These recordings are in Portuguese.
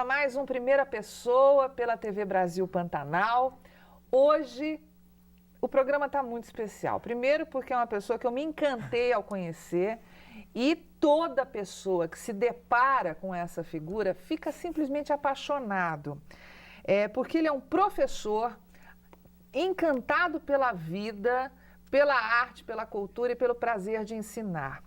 a mais um Primeira Pessoa pela TV Brasil Pantanal. Hoje o programa está muito especial. Primeiro porque é uma pessoa que eu me encantei ao conhecer e toda pessoa que se depara com essa figura fica simplesmente apaixonado. Porque ele é um professor encantado pela vida, pela arte, pela cultura e pelo prazer de ensinar.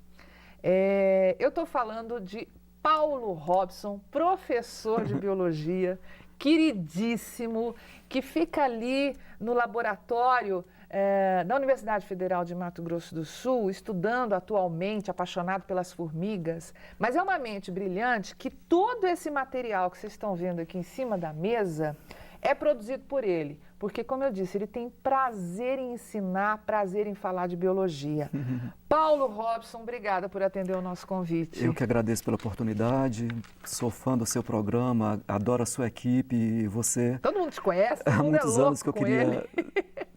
Eu estou falando de Paulo Robson, professor de biologia, queridíssimo, que fica ali no laboratório da Universidade Federal de Mato Grosso do Sul, estudando atualmente, apaixonado pelas formigas. Mas é uma mente brilhante que todo esse material que vocês estão vendo aqui em cima da mesa é produzido por ele. Porque, como eu disse, ele tem prazer em ensinar, prazer em falar de biologia. Paulo Robson, obrigada por atender o nosso convite. Eu que agradeço pela oportunidade, sou fã do seu programa, adoro a sua equipe e você... Todo mundo te conhece, todo Há mundo muitos é louco anos que eu com queria ele.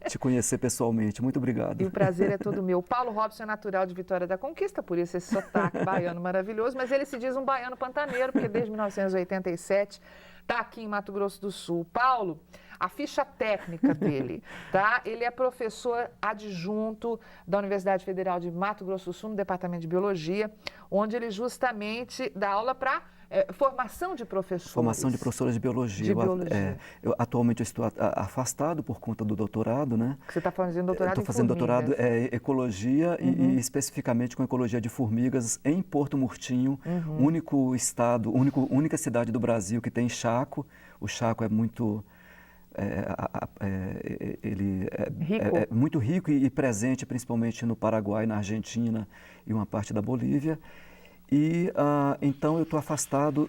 te conhecer pessoalmente. Muito obrigado. E o prazer é todo meu. Paulo Robson é natural de Vitória da Conquista, por isso esse sotaque baiano maravilhoso, mas ele se diz um baiano pantaneiro, porque desde 1987 está aqui em Mato Grosso do Sul. Paulo, a ficha técnica dele, tá? Ele é professor adjunto da Universidade Federal de Mato Grosso do Sul, no Departamento de Biologia, onde ele justamente dá aula para formação de professores. Formação de professores de biologia. De biologia. Eu atualmente estou afastado por conta do doutorado, né? Você está fazendo doutorado em Estou fazendo doutorado em ecologia e especificamente com ecologia de formigas em Porto Murtinho, único estado, única cidade do Brasil que tem chaco. O chaco é muito... ele é muito rico e presente principalmente no Paraguai, na Argentina e uma parte da Bolívia. E então eu estou afastado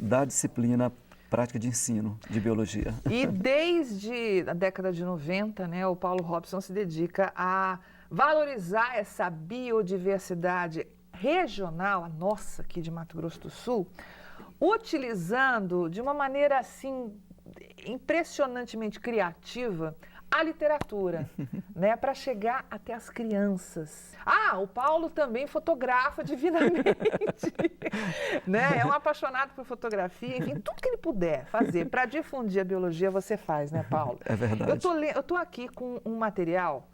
da disciplina prática de ensino de biologia. E desde a década de 90, né, o Paulo Robson se dedica a valorizar essa biodiversidade regional, a nossa aqui de Mato Grosso do Sul, utilizando de uma maneira assim impressionantemente criativa a literatura, né, para chegar até as crianças. O Paulo também fotografa divinamente, né? É um apaixonado por fotografia, enfim, tudo que ele puder fazer para difundir a biologia você faz, né, Paulo? É verdade. Eu tô aqui com um material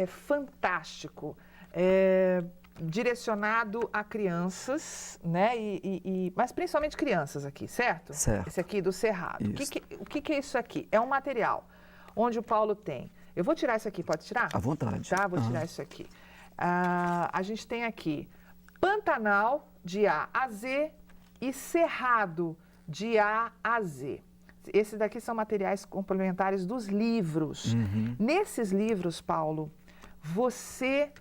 fantástico, direcionado a crianças, né? Mas principalmente crianças aqui, certo? Certo. Esse aqui do Cerrado. O que é isso aqui? É um material onde o Paulo tem... Eu vou tirar isso aqui, pode tirar? À vontade. Tá, vou tirar isso aqui. A gente tem aqui Pantanal de A a Z e Cerrado de A a Z. Esses daqui são materiais complementares dos livros. Nesses livros, Paulo, você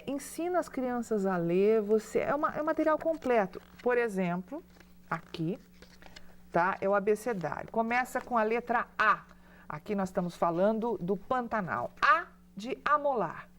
ensina as crianças a ler, é um material completo. Por exemplo, aqui, tá? É o abecedário. Começa com a letra A. Aqui nós estamos falando do Pantanal. A de amolar.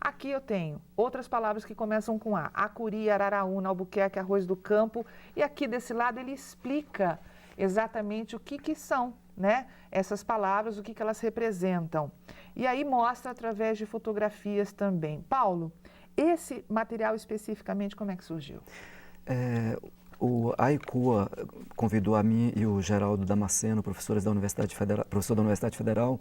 Aqui eu tenho outras palavras que começam com A. Acuri, araraúna, albuquerque, arroz do campo. E aqui desse lado ele explica exatamente o que são, né? Essas palavras, o que elas representam. E aí mostra através de fotografias também. Paulo, esse material especificamente, como é que surgiu? A ICUA convidou a mim e o Geraldo Damasceno, professor da Universidade Federal,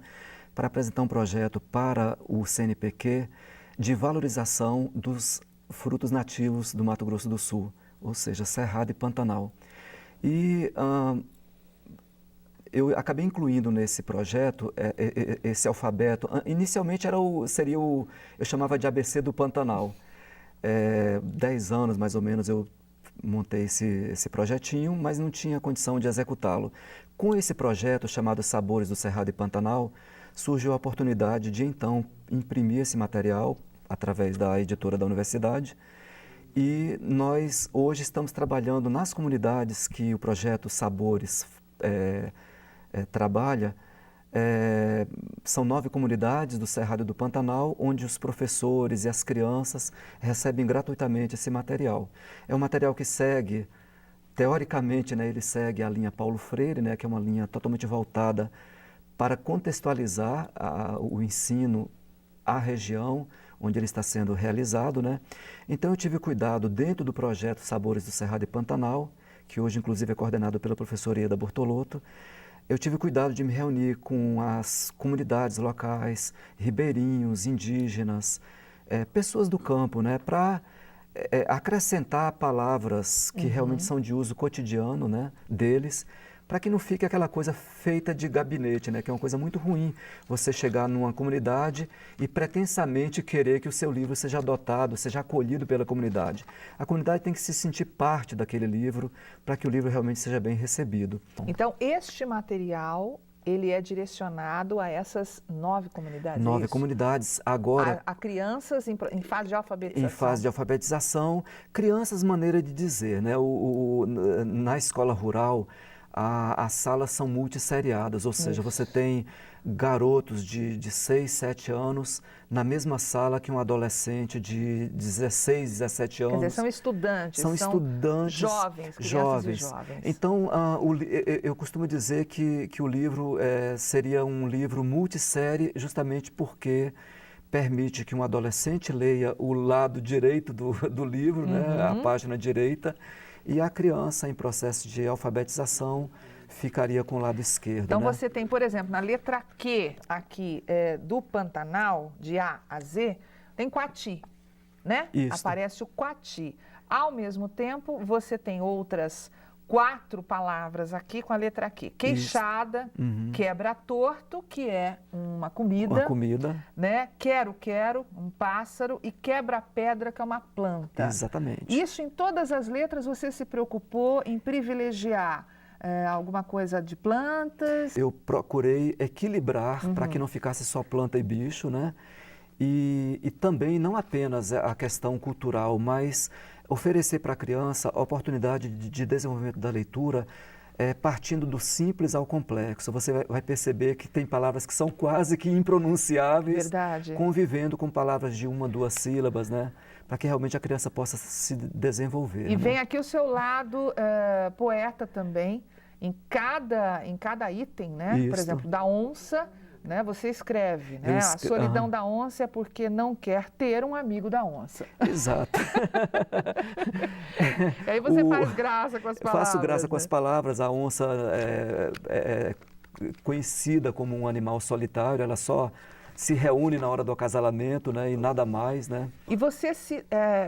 para apresentar um projeto para o CNPq de valorização dos frutos nativos do Mato Grosso do Sul, ou seja, Cerrado e Pantanal. E eu acabei incluindo nesse projeto esse alfabeto. Inicialmente eu chamava de ABC do Pantanal. 10 anos mais ou menos eu montei esse projetinho, mas não tinha condição de executá-lo. Com esse projeto chamado Sabores do Cerrado e Pantanal, surgiu a oportunidade de então imprimir esse material através da editora da universidade. E nós hoje estamos trabalhando nas comunidades que o projeto Sabores trabalha. São 9 comunidades do Cerrado e do Pantanal, onde os professores e as crianças recebem gratuitamente esse material. É um material que segue, teoricamente, né, ele segue a linha Paulo Freire, né, que é uma linha totalmente voltada para contextualizar o ensino à região onde ele está sendo realizado, né? Então eu tive cuidado dentro do projeto Sabores do Cerrado e Pantanal, que hoje inclusive é coordenado pela professora Ieda Bortolotto, eu tive cuidado de me reunir com as comunidades locais, ribeirinhos, indígenas, pessoas do campo, né, para acrescentar palavras que realmente são de uso cotidiano, né, deles, para que não fique aquela coisa feita de gabinete, né, que é uma coisa muito ruim, você chegar numa comunidade e pretensamente querer que o seu livro seja adotado, seja acolhido pela comunidade. A comunidade tem que se sentir parte daquele livro para que o livro realmente seja bem recebido. Então, este material, ele é direcionado a essas 9 comunidades? 9 comunidades, agora... A crianças em fase de alfabetização? Em fase de alfabetização, crianças, maneira de dizer, né, na escola rural, as salas são multisseriadas, ou seja, você tem garotos de 6, 7 anos na mesma sala que um adolescente de 16, 17 anos. Quer dizer, são estudantes. São estudantes. Jovens, crianças e jovens. Então, eu costumo dizer que o livro seria um livro multissérie justamente porque permite que um adolescente leia o lado direito do livro, né, a página direita, e a criança em processo de alfabetização ficaria com o lado esquerdo. Então, né? Você tem, por exemplo, na letra Q aqui do Pantanal, de A a Z, tem Quati, né? Isso. Aparece o Quati. Ao mesmo tempo, você tem outras 4 palavras aqui com a letra Q. Queixada, quebra-torto, que é uma comida. Uma comida. Né? Quero, um pássaro, e quebra-pedra, que é uma planta. Exatamente. Isso em todas as letras você se preocupou em privilegiar alguma coisa de plantas? Eu procurei equilibrar para que não ficasse só planta e bicho, né? E também não apenas a questão cultural, mas oferecer para a criança a oportunidade de desenvolvimento da leitura partindo do simples ao complexo. Você vai perceber que tem palavras que são quase que impronunciáveis, Verdade. Convivendo com palavras de 1, 2 sílabas, né? Para que realmente a criança possa se desenvolver. E né? vem aqui o seu lado poeta também, em cada item, né? Isso. Por exemplo, da onça, né? Você escreve, né? A solidão da onça é porque não quer ter um amigo da onça. Exato. E aí você faz graça com as palavras. Faço graça com né? as palavras. A onça é conhecida como um animal solitário, ela só se reúne na hora do acasalamento, né, e nada mais, né? E você se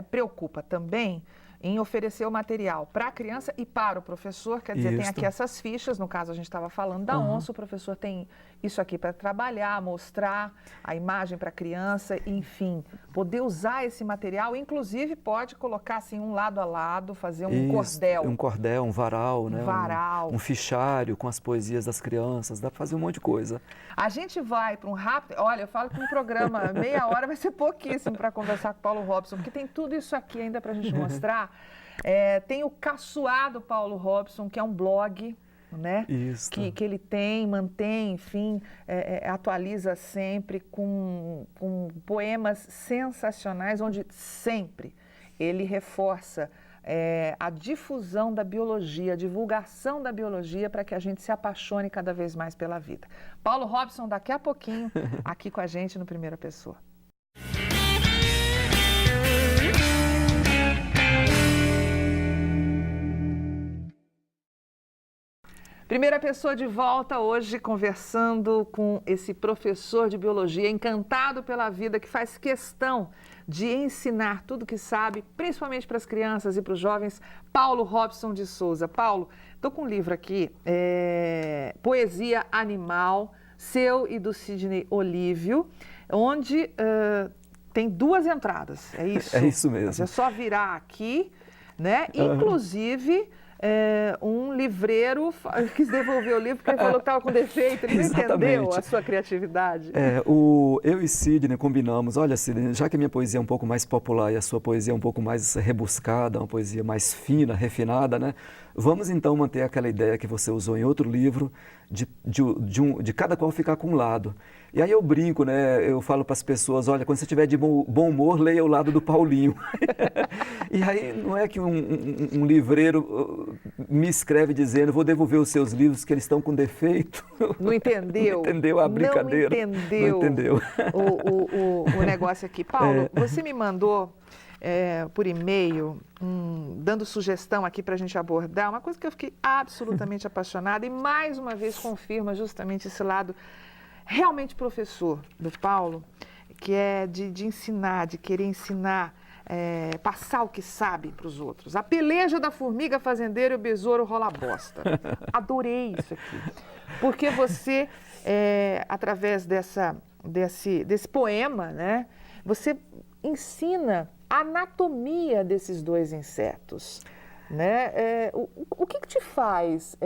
preocupa também em oferecer o material para a criança e para o professor, quer dizer, tem aqui essas fichas, no caso a gente estava falando da onça, o professor tem isso aqui para trabalhar, mostrar a imagem para a criança, enfim, poder usar esse material, inclusive pode colocar assim um lado a lado, fazer um cordel. Um cordel, um varal, né? Um varal. Um fichário com as poesias das crianças, dá para fazer um monte de coisa. A gente vai para um rápido, olha, eu falo que um programa meia hora vai ser pouquíssimo para conversar com o Paulo Robson, porque tem tudo isso aqui ainda para a gente mostrar. Tem o Caçoado Paulo Robson, que é um blog, né? Isso. Que ele tem, mantém, enfim, atualiza sempre com poemas sensacionais, onde sempre ele reforça a difusão da biologia, a divulgação da biologia para que a gente se apaixone cada vez mais pela vida. Paulo Robson, daqui a pouquinho, aqui com a gente no Primeira Pessoa. Primeira Pessoa de volta hoje conversando com esse professor de biologia encantado pela vida que faz questão de ensinar tudo que sabe, principalmente para as crianças e para os jovens, Paulo Robson de Souza. Paulo, estou com um livro aqui, Poesia Animal, seu e do Sidney Olívio, onde tem 2 entradas, é isso? É isso mesmo. É só virar aqui, né? Inclusive... um livreiro quis devolver o livro porque ele falou que estava com defeito, ele não entendeu a sua criatividade. Eu e Sidney combinamos, olha Sidney, já que a minha poesia é um pouco mais popular e a sua poesia é um pouco mais rebuscada, uma poesia mais fina, refinada, né? Vamos então manter aquela ideia que você usou em outro livro, de cada qual ficar com um lado. E aí eu brinco, né? Eu falo para as pessoas, olha, quando você estiver de bom humor, leia o lado do Paulinho. E aí não é que um livreiro me escreve dizendo, vou devolver os seus livros que eles estão com defeito. Não entendeu? Não entendeu a brincadeira. Não entendeu o negócio aqui. Paulo, você me mandou por e-mail, dando sugestão aqui para a gente abordar, uma coisa que eu fiquei absolutamente apaixonada e mais uma vez confirma justamente esse lado realmente professor do Paulo, que é de ensinar, de querer ensinar, passar o que sabe para os outros. A peleja da formiga fazendeira e o besouro rola bosta. Adorei isso aqui. Porque você, através desse poema, né, você ensina a anatomia desses dois insetos. Né? O que te faz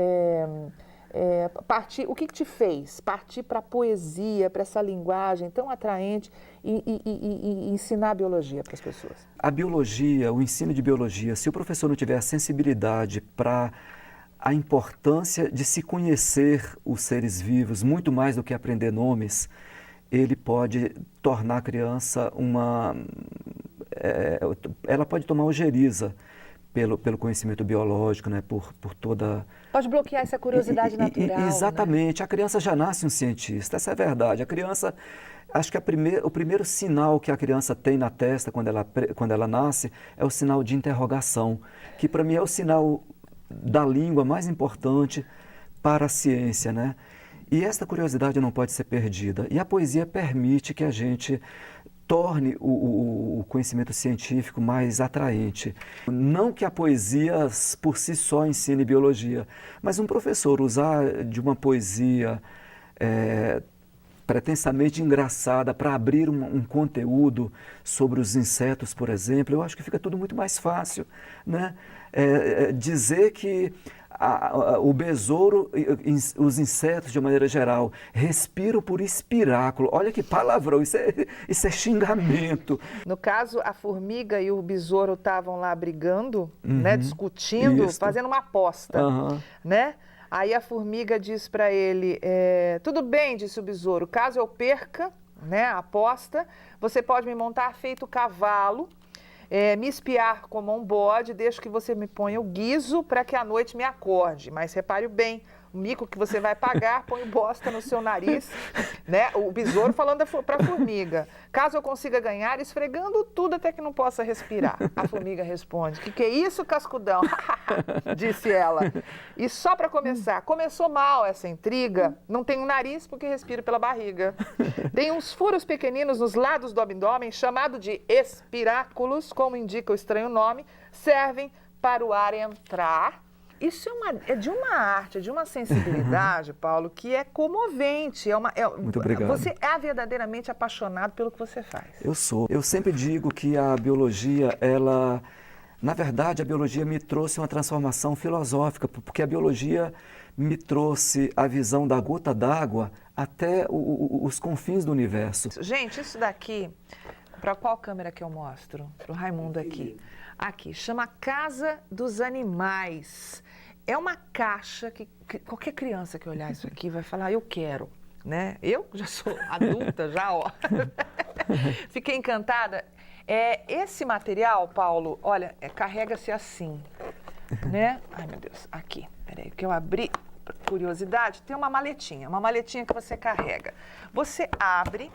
partir, o que te fez partir para a poesia, para essa linguagem tão atraente e ensinar a biologia para as pessoas? A biologia, o ensino de biologia, se o professor não tiver a sensibilidade para a importância de se conhecer os seres vivos, muito mais do que aprender nomes, ele pode tornar a criança ela pode tomar ojeriza pelo conhecimento biológico, né? por toda... Pode bloquear essa curiosidade natural. Exatamente. Né? A criança já nasce um cientista, essa é a verdade. A criança, acho que o primeiro sinal que a criança tem na testa quando ela nasce é o sinal de interrogação, que para mim é o sinal da língua mais importante para a ciência, né? E esta curiosidade não pode ser perdida. E a poesia permite que a gente torne o conhecimento científico mais atraente. Não que a poesia por si só ensine biologia, mas um professor usar de uma poesia pretensamente engraçada para abrir um conteúdo sobre os insetos, por exemplo, eu acho que fica tudo muito mais fácil, né? Dizer que o besouro, os insetos de uma maneira geral, respiram por espiráculo. Olha que palavrão, isso é xingamento. No caso, a formiga e o besouro estavam lá brigando, né, discutindo, isso. fazendo uma aposta, né? Aí a formiga diz para ele, tudo bem, disse o besouro, caso eu perca, né, a aposta, você pode me montar feito cavalo, me espiar como um bode, deixo que você me ponha o guiso para que à noite me acorde. Mas repare bem, o mico que você vai pagar, põe bosta no seu nariz, né? O besouro falando para a formiga. Caso eu consiga ganhar, esfregando tudo até que não possa respirar. A formiga responde, que é isso, cascudão? Disse ela. E só para começar, começou mal essa intriga, não tenho nariz porque respiro pela barriga. Tem uns furos pequeninos nos lados do abdômen, chamado de espiráculos, como indica o estranho nome, servem para o ar entrar. Isso é de uma arte, de uma sensibilidade, Paulo, que é comovente. Muito obrigado. Você é verdadeiramente apaixonado pelo que você faz. Eu sou. Eu sempre digo que a biologia, na verdade, a biologia me trouxe uma transformação filosófica, porque a biologia me trouxe a visão da gota d'água até os confins do universo. Gente, isso daqui, para qual câmera que eu mostro? Para o Raimundo aqui. Aqui, chama Casa dos Animais. É uma caixa que qualquer criança que olhar isso aqui vai falar, eu quero, né? Eu já sou adulta, já, ó. Fiquei encantada. Esse material, Paulo, olha, carrega-se assim, né? Ai, meu Deus, aqui, peraí, que eu abri, curiosidade, tem uma maletinha que você carrega. Você abre...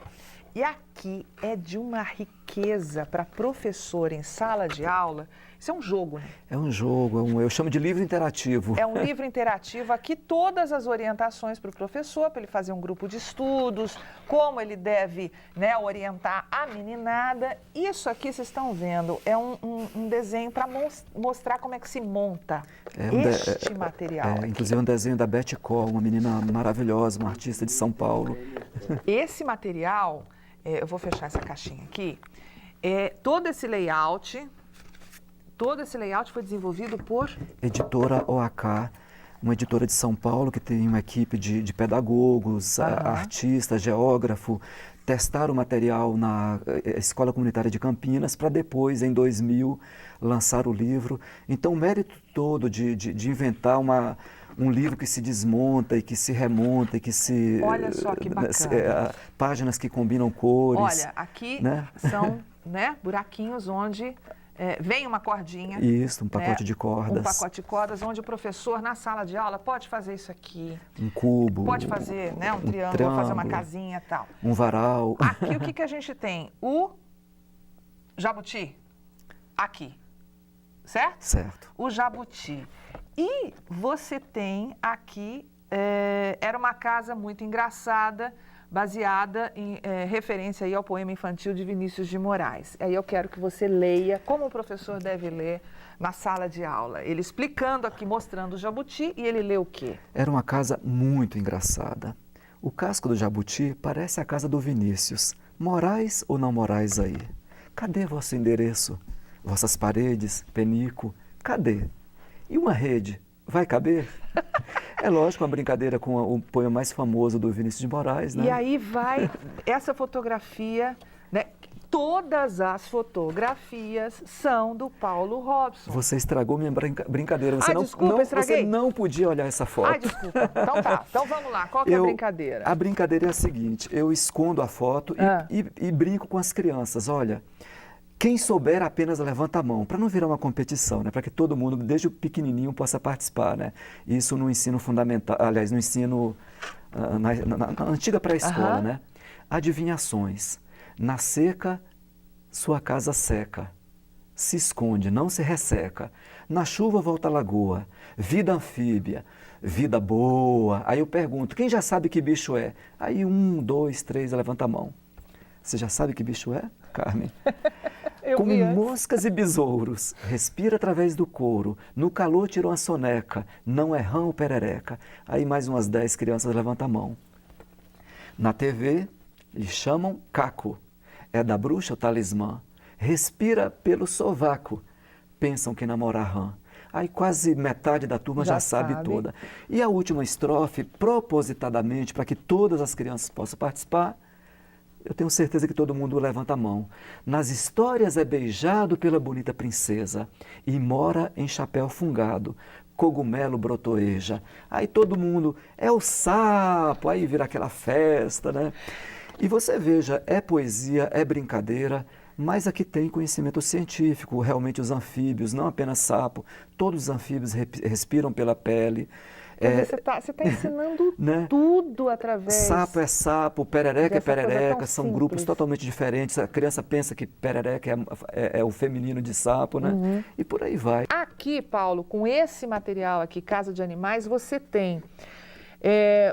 E aqui é de uma riqueza para professor em sala de aula. Isso é um jogo, né? É um jogo, eu chamo de livro interativo. É um livro interativo. Aqui todas as orientações para o professor, para ele fazer um grupo de estudos, como ele deve, né, orientar a meninada. Isso aqui, vocês estão vendo, é um desenho para mostrar como é que se monta este material. Inclusive um desenho da Betty Cole, uma menina maravilhosa, uma artista de São Paulo. Esse material... eu vou fechar essa caixinha aqui. Todo esse layout foi desenvolvido por... Editora OAK, uma editora de São Paulo que tem uma equipe de pedagogos, artistas, geógrafo, testaram o material na Escola Comunitária de Campinas para depois, em 2000, lançar o livro. Então, o mérito todo de inventar um livro que se desmonta e que se remonta e que se... Olha só que bacana. Páginas que combinam cores. Olha, aqui, né, são, né, buraquinhos onde vem uma cordinha. Isso, um pacote de cordas. Um pacote de cordas onde o professor, na sala de aula, pode fazer isso aqui. Um cubo. Pode fazer, né, um triângulo, fazer uma casinha e tal. Um varal. Aqui o que a gente tem? O jabuti. aqui, certo? Certo. O Jabuti. E você tem aqui, era uma casa muito engraçada, baseada em referência aí ao poema infantil de Vinícius de Moraes. Aí eu quero que você leia como o professor deve ler na sala de aula. Ele explicando aqui, mostrando o Jabuti, e ele lê o quê? Era uma casa muito engraçada. O casco do Jabuti parece a casa do Vinícius. Morais ou não morais aí? Cadê vosso endereço? Vossas paredes, penico, cadê? E uma rede, vai caber? É lógico, uma brincadeira com o poema mais famoso do Vinícius de Moraes, né? E aí vai essa fotografia, né? Todas as fotografias são do Paulo Robson. Você estragou minha brincadeira. Desculpa, estraguei. Você não podia olhar essa foto. Desculpa. Então tá. Então vamos lá. Qual que é a brincadeira? A brincadeira é a seguinte, eu escondo a foto e brinco com as crianças. Olha, quem souber apenas levanta a mão, para não virar uma competição, né? Para que todo mundo, desde o pequenininho, possa participar, né? Isso no ensino fundamental, aliás, no ensino, na antiga pré-escola, né? Adivinhações. Na seca, sua casa seca. Se esconde, não se resseca. Na chuva volta à lagoa. Vida anfíbia, vida boa. Aí eu pergunto, quem já sabe que bicho é? Aí 1, 2, 3, levanta a mão. Você já sabe que bicho é, Carmen? Come moscas e besouros, respira através do couro, no calor tira uma soneca, não é rã ou perereca. Aí mais umas 10 crianças levantam a mão. Na TV, lhe chamam caco, é da bruxa o talismã, respira pelo sovaco, pensam que namora rã. Aí quase metade da turma já sabe toda. E a última estrofe, propositadamente, para que todas as crianças possam participar, eu tenho certeza que todo mundo levanta a mão. Nas histórias é beijado pela bonita princesa e mora em chapéu fungado, cogumelo brotoeja. Aí todo mundo, é o sapo, aí vira aquela festa, né? E você veja, é poesia, é brincadeira, mas aqui tem conhecimento científico, realmente os anfíbios, não apenas sapo, todos os anfíbios respiram pela pele. Você está ensinando né? Tudo através... Sapo é sapo, perereca é perereca, são simples. Grupos totalmente diferentes. A criança pensa que perereca é o feminino de sapo, né? E por aí vai. Aqui, Paulo, com esse material aqui, Casa de Animais, você tem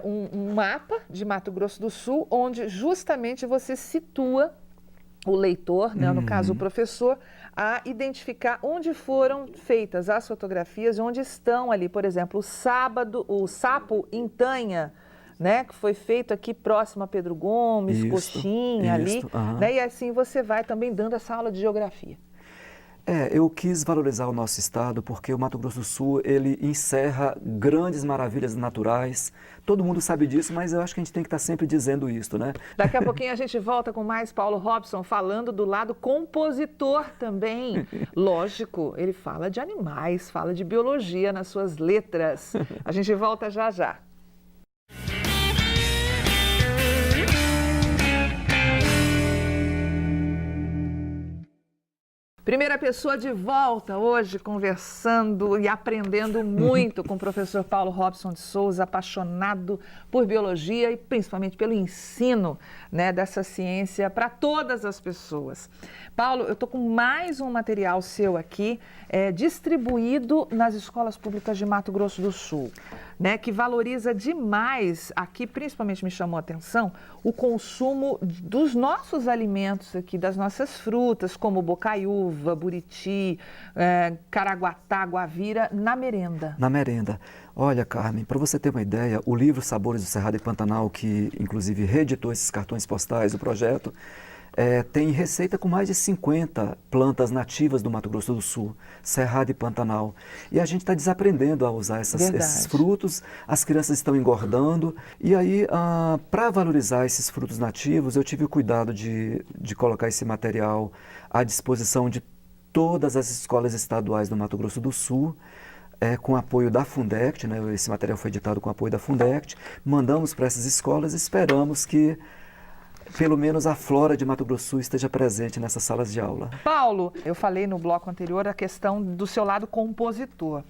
um mapa de Mato Grosso do Sul, onde justamente você situa o leitor, né, no caso o professor, a identificar onde foram feitas as fotografias, onde estão ali, por exemplo, o sapo Intanha, né, que foi feito aqui próximo a Pedro Gomes, Coxinha ali, né, e assim você vai também dando essa aula de geografia. Eu quis valorizar o nosso estado porque o Mato Grosso do Sul, ele encerra grandes maravilhas naturais. Todo mundo sabe disso, mas eu acho que a gente tem que estar sempre dizendo isso, né? Daqui a pouquinho a gente volta com mais Paulo Robson, falando do lado compositor também. Lógico, ele fala de animais, fala de biologia nas suas letras. A gente volta já já. Primeira pessoa de volta hoje, conversando e aprendendo muito com o professor Paulo Robson de Souza, apaixonado por biologia e principalmente pelo ensino, né, dessa ciência para todas as pessoas. Paulo, eu estou com mais um material seu aqui, distribuído nas escolas públicas de Mato Grosso do Sul, né, que valoriza demais, aqui principalmente me chamou a atenção, o consumo dos nossos alimentos aqui, das nossas frutas, como bocaiúva, buriti, caraguatá, guavira, na merenda. Na merenda. Olha, Carmen, para você ter uma ideia, o livro Sabores do Cerrado e Pantanal, que inclusive reeditou esses cartões postais, o projeto, tem receita com mais de 50 plantas nativas do Mato Grosso do Sul, Cerrado e Pantanal. E a gente está desaprendendo a usar esses frutos, as crianças estão engordando. E aí, para valorizar esses frutos nativos, eu tive o cuidado de colocar esse material à disposição de todas as escolas estaduais do Mato Grosso do Sul, com apoio da Fundect, né? Esse material foi editado com apoio da Fundect. Mandamos para essas escolas e esperamos que pelo menos a flora de Mato Grosso do Sul esteja presente nessas salas de aula. Paulo, eu falei no bloco anterior a questão do seu lado compositor.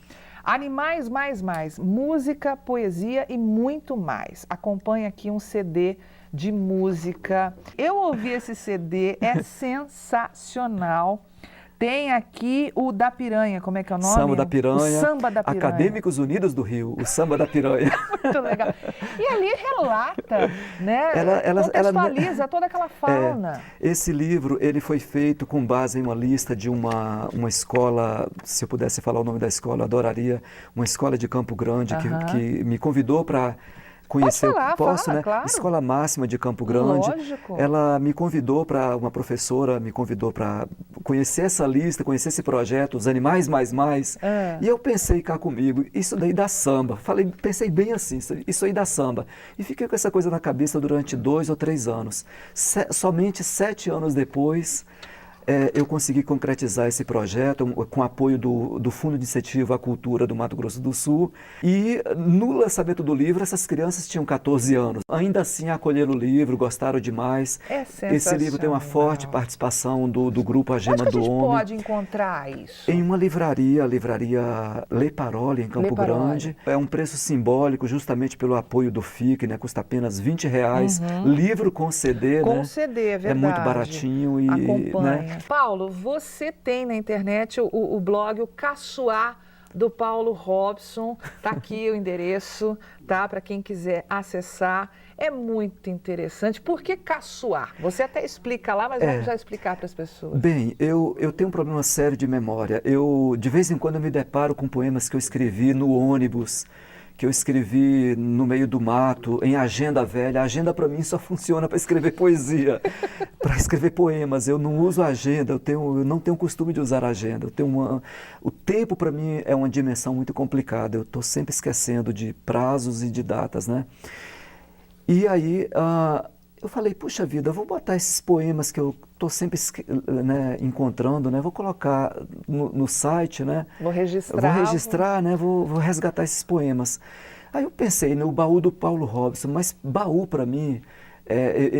Animais, mais, música, poesia e muito mais. Acompanhe aqui um CD de música. Eu ouvi esse CD, é sensacional. Tem aqui o da Piranha, como é que é o nome? Samba da Piranha. O Samba da Piranha. Acadêmicos Unidos do Rio, o Samba da Piranha. Muito legal. E ali relata, né? Contextualiza toda aquela fauna. Esse livro, ele foi feito com base em uma lista de uma escola, se eu pudesse falar o nome da escola, eu adoraria, uma escola de Campo Grande que me convidou para conhecer, posso, né? Claro. Escola Máxima de Campo Grande. Lógico. Ela me convidou uma professora me convidou para conhecer essa lista, conhecer esse projeto, os animais mais. E eu pensei cá comigo, isso daí dá samba. Pensei bem assim, isso aí dá samba. E fiquei com essa coisa na cabeça durante 2 ou 3 anos. Somente 7 anos depois, eu consegui concretizar esse projeto com apoio do Fundo de Incentivo à Cultura do Mato Grosso do Sul. E no lançamento do livro, essas crianças tinham 14 anos. Ainda assim, acolheram o livro, gostaram demais. É sensacional. Esse livro tem uma forte participação do grupo A Gema do Homem. Onde que a gente pode encontrar isso? Em uma livraria, a livraria Le Parole, em Campo Grande. É um preço simbólico, justamente pelo apoio do FIC, né? Custa apenas R$20. Livro com CD, com né? CD, é verdade. É muito baratinho e... acompanha. Né? Paulo, você tem na internet o blog, o Caçoar do Paulo Robson. Está aqui o endereço, tá? Para quem quiser acessar. É muito interessante. Por que caçoar? Você até explica lá, mas vamos já explicar para as pessoas. Bem, eu tenho um problema sério de memória. De vez em quando, eu me deparo com poemas que eu escrevi no ônibus, que eu escrevi no meio do mato, em agenda velha. A agenda para mim só funciona para escrever poesia, para escrever poemas. Eu não uso agenda, eu não tenho costume de usar agenda. O tempo para mim é uma dimensão muito complicada. Eu estou sempre esquecendo de prazos e de datas, né? E aí eu falei, puxa vida, eu vou botar esses poemas que eu estou sempre encontrando, né? Vou colocar no site, né? Vou registrar, né? Vou resgatar esses poemas. Aí eu pensei no baú do Paulo Robson, mas baú para mim,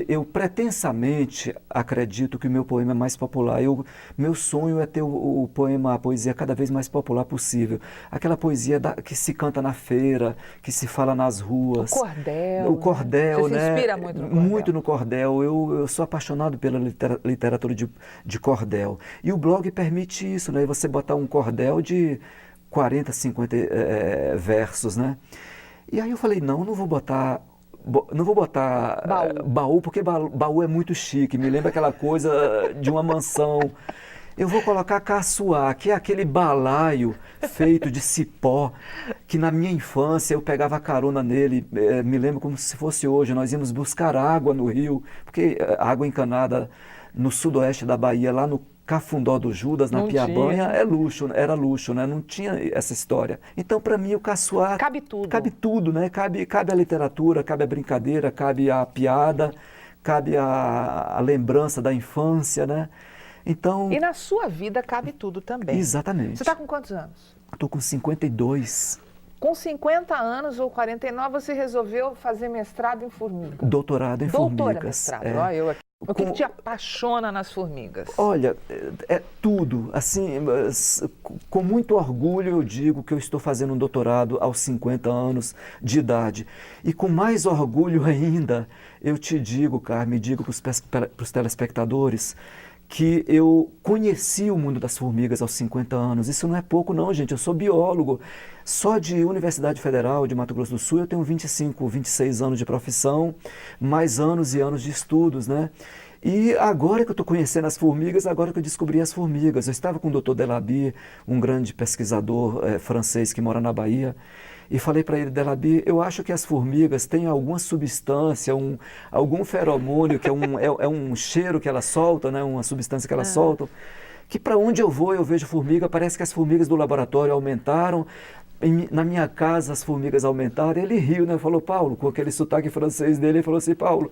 eu pretensamente acredito que o meu poema é mais popular. Meu sonho é ter a poesia cada vez mais popular possível. Aquela poesia que se canta na feira, que se fala nas ruas. O cordel, né? Você se inspira muito no cordel. Muito no cordel. Eu sou apaixonado pela literatura de cordel. E o blog permite isso, né? Você botar um cordel de 40, 50 versos, né? E aí eu falei, não vou botar baú, porque baú é muito chique, me lembra aquela coisa de uma mansão. Eu vou colocar caçoar, que é aquele balaio feito de cipó, que na minha infância eu pegava carona nele, me lembro como se fosse hoje, nós íamos buscar água no rio, porque água encanada no sudoeste da Bahia, lá no Cafundó do Judas, na Piabanha, era luxo, né? Não tinha essa história. Então, para mim, o caçoar... Cabe tudo. Cabe tudo, né? Cabe a literatura, cabe a brincadeira, cabe a piada, cabe a lembrança da infância, né? Então... E na sua vida cabe tudo também. Exatamente. Você está com quantos anos? Estou com 52. Com 50 anos ou 49, você resolveu fazer mestrado em formiga? Doutorado em formigas. Mestrado. Olha eu aqui. O que te apaixona nas formigas? Olha, é tudo. Assim, com muito orgulho eu digo que eu estou fazendo um doutorado aos 50 anos de idade. E com mais orgulho ainda, eu te digo, Carmen, digo para os telespectadores, que eu conheci o mundo das formigas aos 50 anos. Isso não é pouco não, gente. Eu sou biólogo. Só de Universidade Federal de Mato Grosso do Sul eu tenho 25, 26 anos de profissão, mais anos e anos de estudos, né? E agora que eu estou conhecendo as formigas, agora que eu descobri as formigas. Eu estava com o Dr. Delaby, um grande pesquisador francês que mora na Bahia, e falei para ele, Delaby, eu acho que as formigas têm alguma substância, algum feromônio, que é um cheiro que elas soltam, né? Uma substância que elas soltam, que para onde eu vou eu vejo formiga, parece que as formigas do laboratório aumentaram, na minha casa as formigas aumentaram. Ele riu, né? Falou, Paulo, com aquele sotaque francês dele, ele falou assim, Paulo,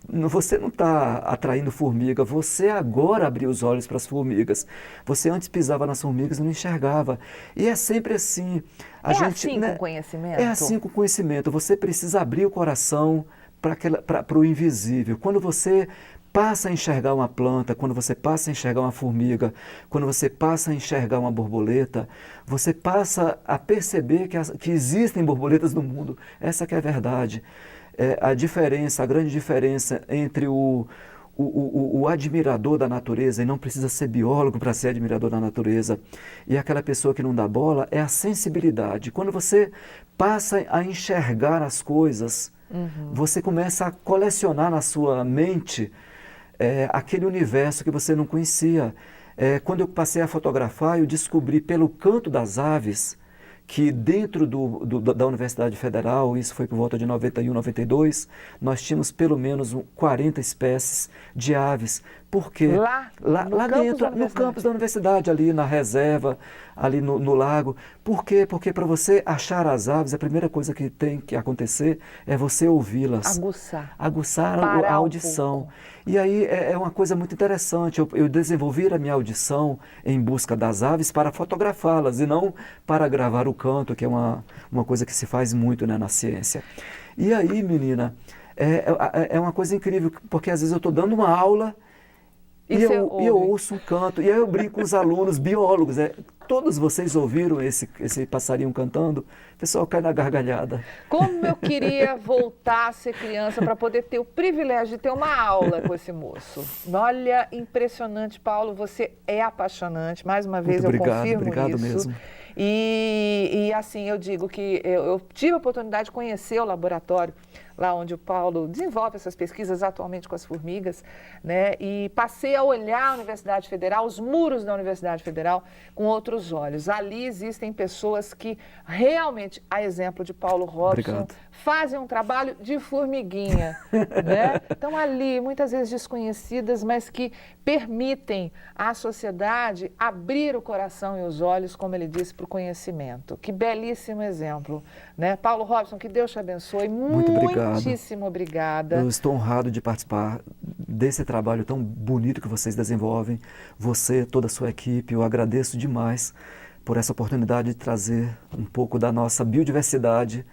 você não está atraindo formiga, você agora abriu os olhos para as formigas. Você antes pisava nas formigas e não enxergava. E é sempre assim. Assim com o conhecimento? É assim com o conhecimento. Você precisa abrir o coração para o invisível. Quando você passa a enxergar uma planta, quando você passa a enxergar uma formiga, quando você passa a enxergar uma borboleta, você passa a perceber que existem borboletas no mundo. Essa que é a verdade. A grande diferença entre o o admirador da natureza, e não precisa ser biólogo para ser admirador da natureza, e aquela pessoa que não dá bola, é a sensibilidade. Quando você passa a enxergar as coisas, você começa a colecionar na sua mente aquele universo que você não conhecia. Quando eu passei a fotografar, eu descobri pelo canto das aves que dentro da Universidade Federal, isso foi por volta de 91, 92, nós tínhamos pelo menos 40 espécies de aves. Por quê? Lá dentro, no campus da universidade, ali na reserva, ali no lago. Por quê? Porque para você achar as aves, a primeira coisa que tem que acontecer é você ouvi-las. Aguçar a audição. E aí é uma coisa muito interessante. Eu desenvolvi a minha audição em busca das aves para fotografá-las e não para gravar o canto, que é uma coisa que se faz muito, né, na ciência. E aí, menina, é uma coisa incrível, porque às vezes eu estou dando uma aula e eu ouço um canto, e aí eu brinco com os alunos biólogos. Todos vocês ouviram esse passarinho cantando? O pessoal cai na gargalhada. Como eu queria voltar a ser criança para poder ter o privilégio de ter uma aula com esse moço. Olha, impressionante, Paulo, você é apaixonante. Mais uma vez eu confirmo obrigado isso. Mesmo. E assim, eu digo que eu tive a oportunidade de conhecer o laboratório, lá onde o Paulo desenvolve essas pesquisas atualmente com as formigas, né? E passei a olhar a Universidade Federal, os muros da Universidade Federal, com outros olhos. Ali existem pessoas que realmente, a exemplo de Paulo Robson, fazem um trabalho de formiguinha, né? Então ali, muitas vezes desconhecidas, mas que permitem à sociedade abrir o coração e os olhos, como ele disse, para o conhecimento. Que belíssimo exemplo, né? Paulo Robson, que Deus te abençoe. Muito obrigado. Muitíssimo obrigada. Eu estou honrado de participar desse trabalho tão bonito que vocês desenvolvem. Você, toda a sua equipe, eu agradeço demais por essa oportunidade de trazer um pouco da nossa biodiversidade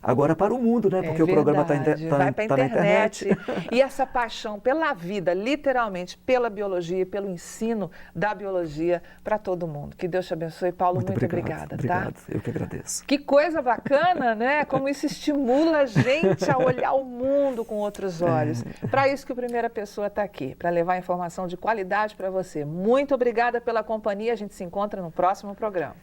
agora para o mundo, né? Porque o programa está na internet. E essa paixão pela vida, literalmente, pela biologia, pelo ensino da biologia para todo mundo. Que Deus te abençoe, Paulo. Muito obrigada. Obrigado, eu que agradeço. Que coisa bacana, né? Como isso estimula a gente a olhar o mundo com outros olhos. Para isso que o Primeira Pessoa está aqui, para levar informação de qualidade para você. Muito obrigada pela companhia. A gente se encontra no próximo programa.